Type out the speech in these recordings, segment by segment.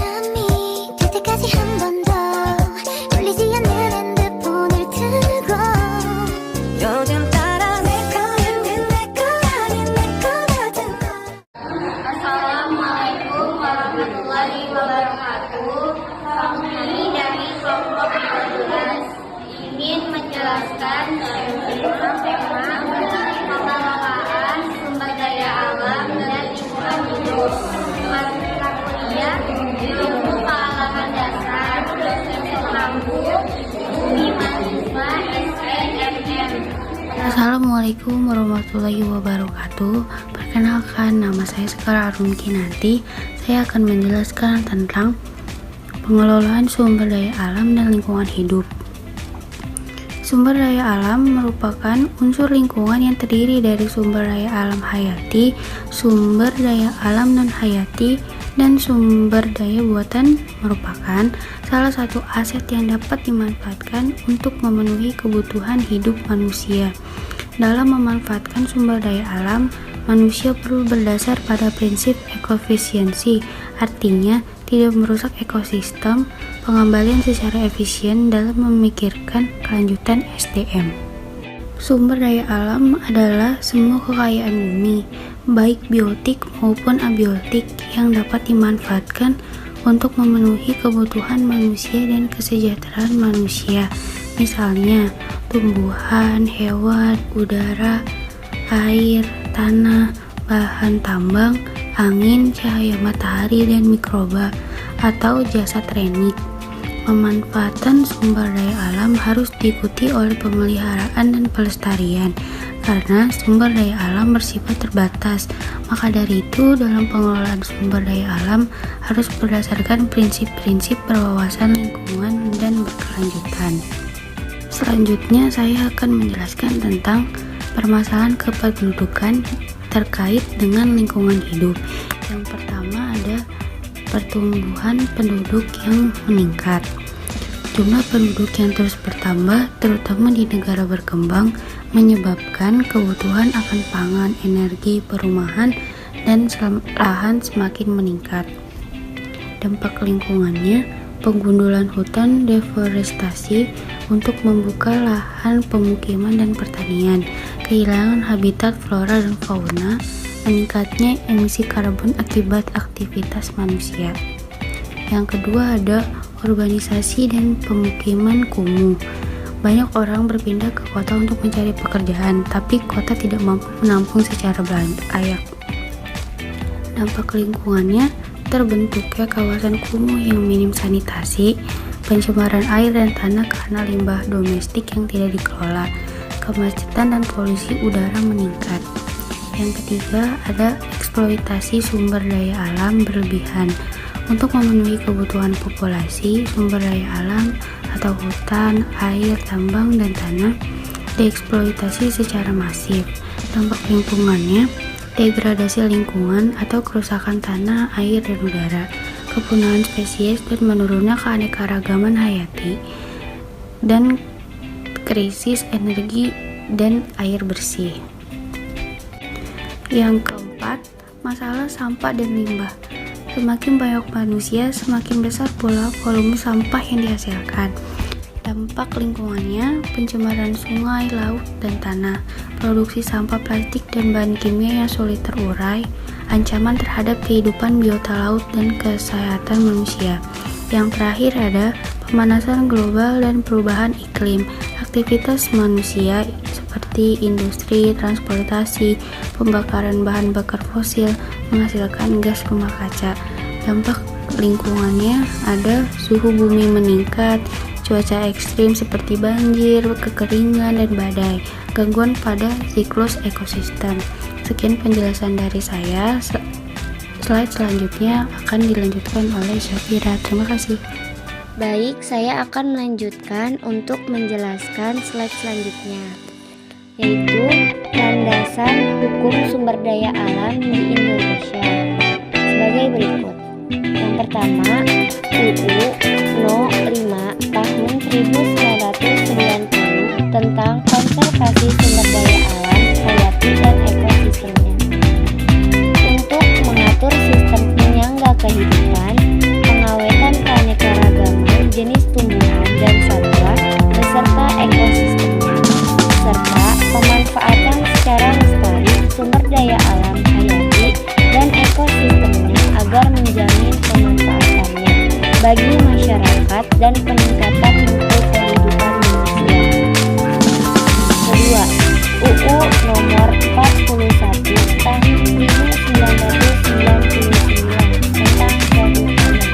잠이 들 때까지 한 번 더 울리지 않는 핸드폰을 들고 요즘 따라 내 거는 내 거 아닌 내 거 같은 너. Assalamualaikum warahmatullahi wabarakatuh. Kami dari kelompok 12 ingin menjelaskan tentang tema pengelolaan sumber daya alam dan lingkungan hidup. Mata kuliah ilmu pengalaman dasar dosen Sekolah Bumi Mahasiswa SNMM. Assalamualaikum warahmatullahi wabarakatuh. Perkenalkan, nama saya Sekar Arun Kinanti. Saya akan menjelaskan tentang pengelolaan sumber daya alam dan lingkungan hidup. Sumber daya alam merupakan unsur lingkungan yang terdiri dari sumber daya alam hayati, sumber daya alam non-hayati, dan sumber daya buatan merupakan salah satu aset yang dapat dimanfaatkan untuk memenuhi kebutuhan hidup manusia. Dalam memanfaatkan sumber daya alam, manusia perlu berdasar pada prinsip ekofisiensi, artinya tidak merusak ekosistem, pengembalian secara efisien dalam memikirkan kelanjutan SDM. Sumber daya alam adalah semua kekayaan bumi, baik biotik maupun abiotik yang dapat dimanfaatkan untuk memenuhi kebutuhan manusia dan kesejahteraan manusia. Misalnya, tumbuhan, hewan, udara, air, tanah, bahan tambang, angin, cahaya matahari, dan mikroba atau jasa trenik. Pemanfaatan sumber daya alam harus diikuti oleh pemeliharaan dan pelestarian karena sumber daya alam bersifat terbatas. Maka dari itu, dalam pengelolaan sumber daya alam harus berdasarkan prinsip-prinsip berwawasan lingkungan dan berkelanjutan. Selanjutnya, saya akan menjelaskan tentang permasalahan kependudukan terkait dengan lingkungan hidup. Yang pertama ada pertumbuhan penduduk yang meningkat. Jumlah penduduk yang terus bertambah, terutama di negara berkembang, menyebabkan kebutuhan akan pangan, energi, perumahan, dan lahan semakin meningkat. Dampak lingkungannya, penggundulan hutan, deforestasi untuk membuka lahan pemukiman dan pertanian, kehilangan habitat flora dan fauna, meningkatnya emisi karbon akibat aktivitas manusia. Yang kedua ada urbanisasi dan pemukiman kumuh. Banyak orang berpindah ke kota untuk mencari pekerjaan, tapi kota tidak mampu menampung secara layak. Dampak lingkungannya, terbentuknya kawasan kumuh yang minim sanitasi, pencemaran air dan tanah karena limbah domestik yang tidak dikelola, kemacetan dan polusi udara meningkat. Yang ketiga ada eksploitasi sumber daya alam berlebihan. Untuk memenuhi kebutuhan populasi, sumber daya alam atau hutan, air, tambang, dan tanah dieksploitasi secara masif. Dampak lingkungannya, degradasi lingkungan atau kerusakan tanah, air, dan udara, kepunahan spesies dan menurunnya keanekaragaman hayati, dan krisis energi dan air bersih. Yang keempat, masalah sampah dan limbah. Semakin banyak manusia, semakin besar pula volume sampah yang dihasilkan. Dampak lingkungannya, pencemaran sungai, laut, dan tanah, produksi sampah plastik dan bahan kimia yang sulit terurai, ancaman terhadap kehidupan biota laut dan kesehatan manusia. Yang terakhir ada pemanasan global dan perubahan iklim. Aktivitas manusia seperti industri, transportasi, pembakaran bahan bakar fosil menghasilkan gas rumah kaca. Dampak lingkungannya ada suhu bumi meningkat, cuaca ekstrim seperti banjir, kekeringan, dan badai, gangguan pada siklus ekosistem. Sekian penjelasan dari saya. Slide selanjutnya akan dilanjutkan oleh Syafira. Terima kasih. Baik, saya akan melanjutkan untuk menjelaskan slide selanjutnya, yaitu landasan hukum sumber daya alam di Indonesia sebagai berikut. Yang pertama, UU No. 5 Tahun 1990 tentang konservasi sumber daya alam hayati dan ekosistemnya untuk mengatur sistem penyangga kehidupan, pengawasan dan peningkatan mutu kehidupan manusia. Kedua, UU Nomor 41 Tahun 1999 tentang produk anak.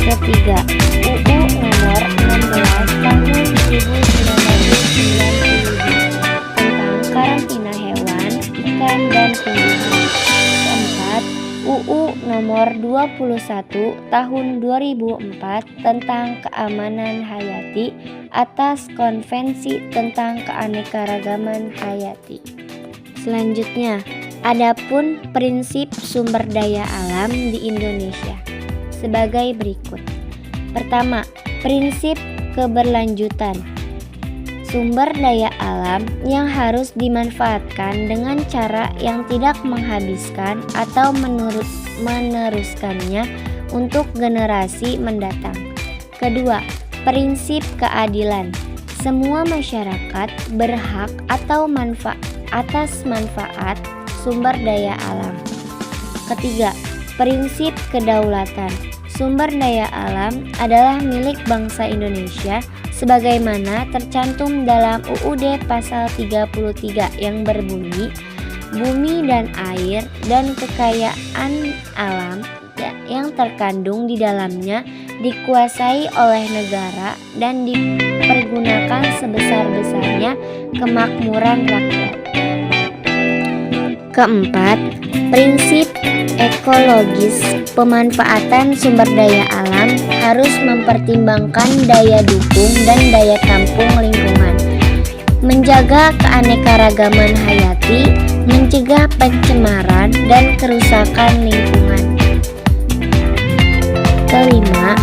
Ketiga, UU Nomor 16 Tahun 1992 tentang karantina hewan, ikan, dan tumbuhan. Keempat, UU Nomor 21 Tahun 2004 tentang keamanan hayati atas Konvensi tentang keanekaragaman hayati. Selanjutnya, adapun prinsip sumber daya alam di Indonesia sebagai berikut. Pertama, prinsip keberlanjutan. Sumber daya alam yang harus dimanfaatkan dengan cara yang tidak menghabiskan atau meneruskannya untuk generasi mendatang. Kedua, prinsip keadilan. Semua masyarakat berhak atau atas manfaat sumber daya alam. Ketiga, prinsip kedaulatan. Sumber daya alam adalah milik bangsa Indonesia sebagaimana tercantum dalam UUD Pasal 33 yang berbunyi, bumi dan air dan kekayaan alam yang terkandung di dalamnya dikuasai oleh negara dan dipergunakan sebesar-besarnya kemakmuran rakyat. Keempat, prinsip ekologis. Pemanfaatan sumber daya alam harus mempertimbangkan daya dukung dan daya tampung lingkungan, menjaga keanekaragaman hayati, mencegah pencemaran dan kerusakan lingkungan. Kelima,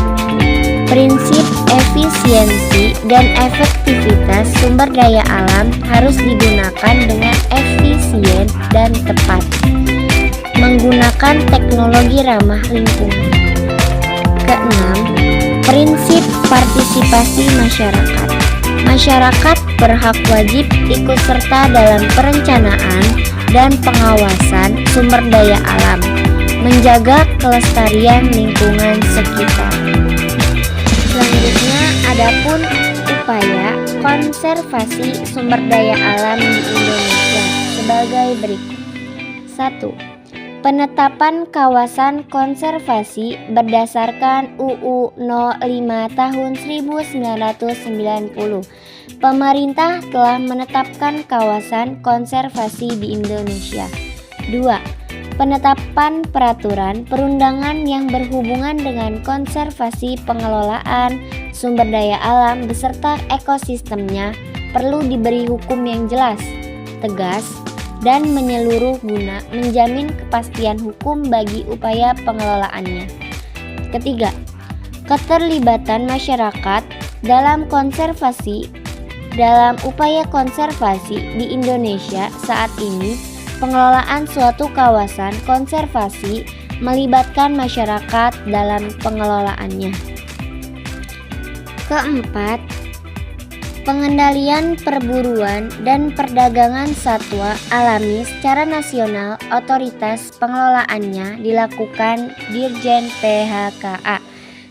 prinsip efisiensi dan efektivitas sumber daya alam harus digunakan dengan efisien dan tepat, menggunakan teknologi ramah lingkungan. Keenam, prinsip partisipasi masyarakat. Masyarakat berhak wajib ikut serta dalam perencanaan dan pengawasan sumber daya alam, menjaga kelestarian lingkungan sekitar. Selanjutnya, adapun upaya konservasi sumber daya alam di Indonesia sebagai berikut. 1. Penetapan kawasan konservasi berdasarkan UU No. 5 Tahun 1990. Pemerintah telah menetapkan kawasan konservasi di Indonesia. 2. Penetapan peraturan perundangan yang berhubungan dengan konservasi pengelolaan sumber daya alam beserta ekosistemnya perlu diberi hukum yang jelas, tegas, dan menyeluruh guna menjamin kepastian hukum bagi upaya pengelolaannya. Ketiga, keterlibatan masyarakat dalam upaya konservasi di Indonesia saat ini. Pengelolaan suatu kawasan konservasi melibatkan masyarakat dalam pengelolaannya. Keempat, pengendalian perburuan dan perdagangan satwa alami secara nasional. Otoritas pengelolaannya dilakukan Dirjen PHKA,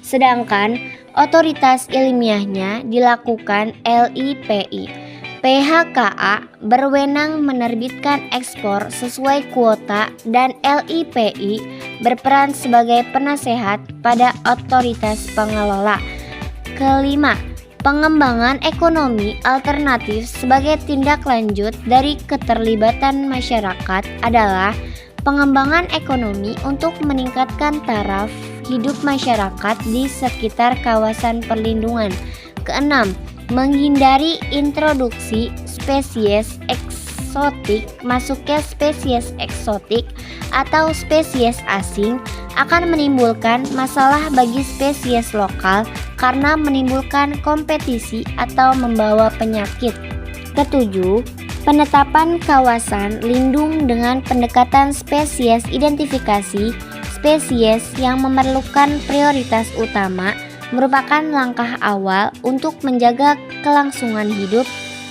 sedangkan otoritas ilmiahnya dilakukan LIPI. PHKA berwenang menerbitkan ekspor sesuai kuota dan LIPI berperan sebagai penasehat pada otoritas pengelola. Kelima, pengembangan ekonomi alternatif sebagai tindak lanjut dari keterlibatan masyarakat adalah pengembangan ekonomi untuk meningkatkan taraf hidup masyarakat di sekitar kawasan perlindungan. Keenam, menghindari introduksi spesies eksotik. Masuknya spesies eksotik atau spesies asing akan menimbulkan masalah bagi spesies lokal karena menimbulkan kompetisi atau membawa penyakit. Ketujuh, penetapan kawasan lindung dengan pendekatan spesies identifikasi spesies yang memerlukan prioritas utama merupakan langkah awal untuk menjaga kelangsungan hidup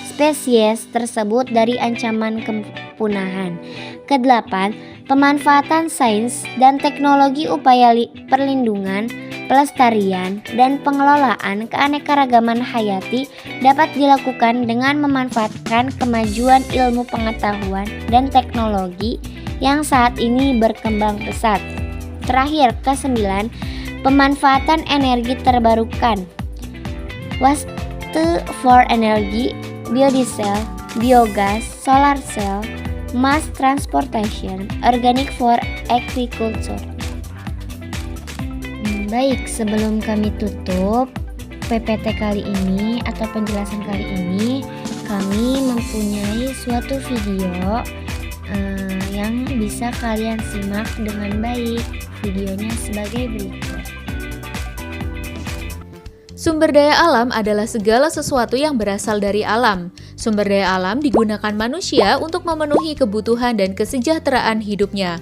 spesies tersebut dari ancaman kepunahan. Kedelapan, pemanfaatan sains dan teknologi upaya perlindungan, pelestarian, dan pengelolaan keanekaragaman hayati dapat dilakukan dengan memanfaatkan kemajuan ilmu pengetahuan dan teknologi yang saat ini berkembang pesat. Terakhir, ke-9, pemanfaatan energi terbarukan. Waste for energy, biodiesel, biogas, solar cell, mass transportation, organic for agriculture. Baik, sebelum kami tutup PPT kali ini atau penjelasan kali ini, kami mempunyai suatu video yang bisa kalian simak dengan baik. Videonya sebagai berikut. Sumber daya alam adalah segala sesuatu yang berasal dari alam. Sumber daya alam digunakan manusia untuk memenuhi kebutuhan dan kesejahteraan hidupnya.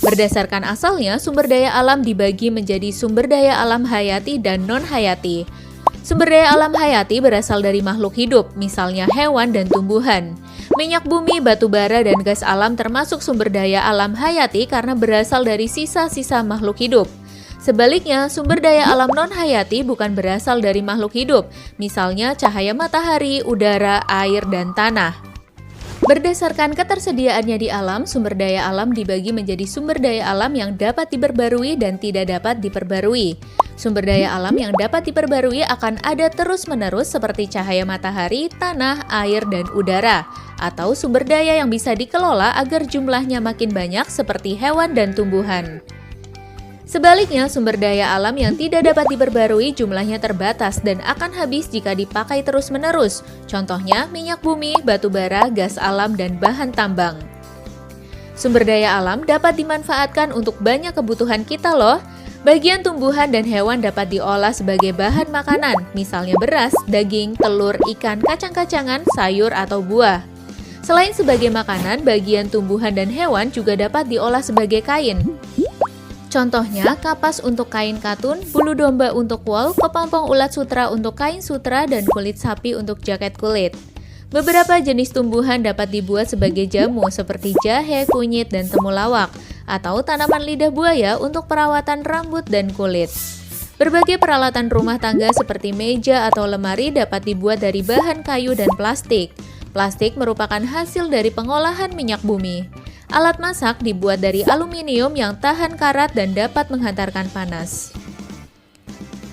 Berdasarkan asalnya, sumber daya alam dibagi menjadi sumber daya alam hayati dan non-hayati. Sumber daya alam hayati berasal dari makhluk hidup, misalnya hewan dan tumbuhan. Minyak bumi, batu bara, dan gas alam termasuk sumber daya alam hayati karena berasal dari sisa-sisa makhluk hidup. Sebaliknya, sumber daya alam non-hayati bukan berasal dari makhluk hidup, misalnya cahaya matahari, udara, air, dan tanah. Berdasarkan ketersediaannya di alam, sumber daya alam dibagi menjadi sumber daya alam yang dapat diperbarui dan tidak dapat diperbarui. Sumber daya alam yang dapat diperbarui akan ada terus-menerus seperti cahaya matahari, tanah, air, dan udara, atau sumber daya yang bisa dikelola agar jumlahnya makin banyak seperti hewan dan tumbuhan. Sebaliknya, sumber daya alam yang tidak dapat diperbarui jumlahnya terbatas dan akan habis jika dipakai terus-menerus. Contohnya, minyak bumi, batu bara, gas alam, dan bahan tambang. Sumber daya alam dapat dimanfaatkan untuk banyak kebutuhan kita loh. Bagian tumbuhan dan hewan dapat diolah sebagai bahan makanan, misalnya beras, daging, telur, ikan, kacang-kacangan, sayur, atau buah. Selain sebagai makanan, bagian tumbuhan dan hewan juga dapat diolah sebagai kain. Contohnya, kapas untuk kain katun, bulu domba untuk wol, kepompong ulat sutra untuk kain sutra, dan kulit sapi untuk jaket kulit. Beberapa jenis tumbuhan dapat dibuat sebagai jamu seperti jahe, kunyit, dan temulawak, atau tanaman lidah buaya untuk perawatan rambut dan kulit. Berbagai peralatan rumah tangga seperti meja atau lemari dapat dibuat dari bahan kayu dan plastik. Plastik merupakan hasil dari pengolahan minyak bumi. Alat masak dibuat dari aluminium yang tahan karat dan dapat menghantarkan panas.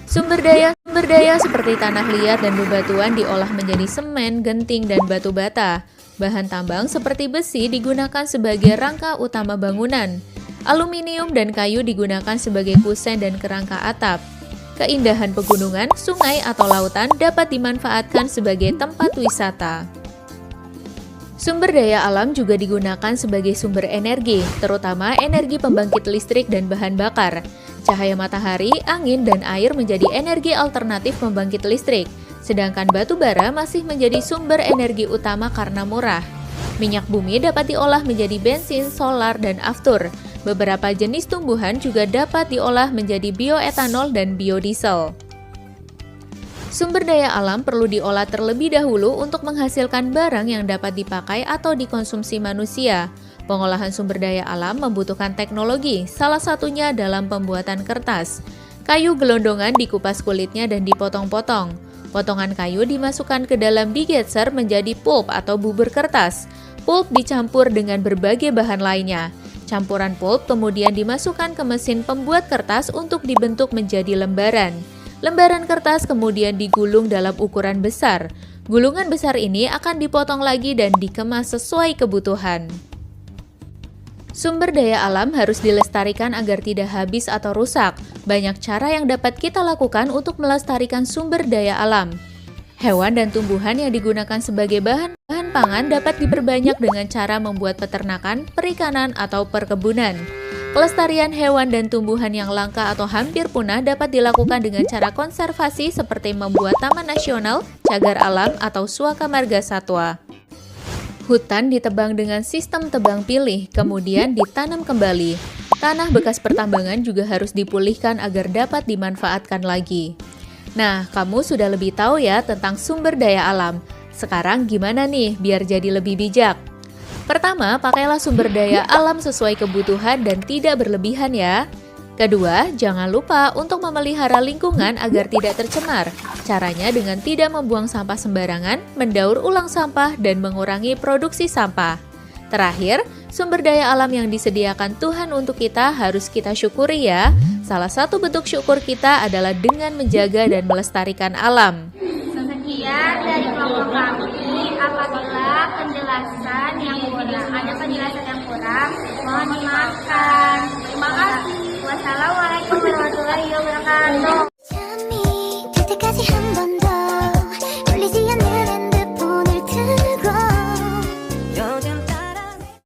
Sumber daya seperti tanah liat dan bebatuan diolah menjadi semen, genting, dan batu bata. Bahan tambang seperti besi digunakan sebagai rangka utama bangunan. Aluminium dan kayu digunakan sebagai kusen dan kerangka atap. Keindahan pegunungan, sungai, atau lautan dapat dimanfaatkan sebagai tempat wisata. Sumber daya alam juga digunakan sebagai sumber energi, terutama energi pembangkit listrik dan bahan bakar. Cahaya matahari, angin, dan air menjadi energi alternatif pembangkit listrik, sedangkan batu bara masih menjadi sumber energi utama karena murah. Minyak bumi dapat diolah menjadi bensin, solar, dan aftur. Beberapa jenis tumbuhan juga dapat diolah menjadi bioetanol dan biodiesel. Sumber daya alam perlu diolah terlebih dahulu untuk menghasilkan barang yang dapat dipakai atau dikonsumsi manusia. Pengolahan sumber daya alam membutuhkan teknologi, salah satunya dalam pembuatan kertas. Kayu gelondongan dikupas kulitnya dan dipotong-potong. Potongan kayu dimasukkan ke dalam digetser menjadi pulp atau bubur kertas. Pulp dicampur dengan berbagai bahan lainnya. Campuran pulp kemudian dimasukkan ke mesin pembuat kertas untuk dibentuk menjadi lembaran. Lembaran kertas kemudian digulung dalam ukuran besar. Gulungan besar ini akan dipotong lagi dan dikemas sesuai kebutuhan. Sumber daya alam harus dilestarikan agar tidak habis atau rusak. Banyak cara yang dapat kita lakukan untuk melestarikan sumber daya alam. Hewan dan tumbuhan yang digunakan sebagai bahan pangan dapat diperbanyak dengan cara membuat peternakan, perikanan, atau perkebunan. Pelestarian hewan dan tumbuhan yang langka atau hampir punah dapat dilakukan dengan cara konservasi seperti membuat taman nasional, cagar alam, atau suaka marga satwa. Hutan ditebang dengan sistem tebang pilih, kemudian ditanam kembali. Tanah bekas pertambangan juga harus dipulihkan agar dapat dimanfaatkan lagi. Nah, kamu sudah lebih tahu ya tentang sumber daya alam. Sekarang gimana nih biar jadi lebih bijak? Pertama, pakailah sumber daya alam sesuai kebutuhan dan tidak berlebihan ya. Kedua, jangan lupa untuk memelihara lingkungan agar tidak tercemar. Caranya dengan tidak membuang sampah sembarangan, mendaur ulang sampah, dan mengurangi produksi sampah. Terakhir, sumber daya alam yang disediakan Tuhan untuk kita harus kita syukuri ya. Salah satu bentuk syukur kita adalah dengan menjaga dan melestarikan alam. Sekian dari kelompok kami. Apabila penjelasan yang kurang, ada penjelasan yang kurang, mohon dimaafkan. Terima kasih. Wassalamualaikum warahmatullahi wabarakatuh.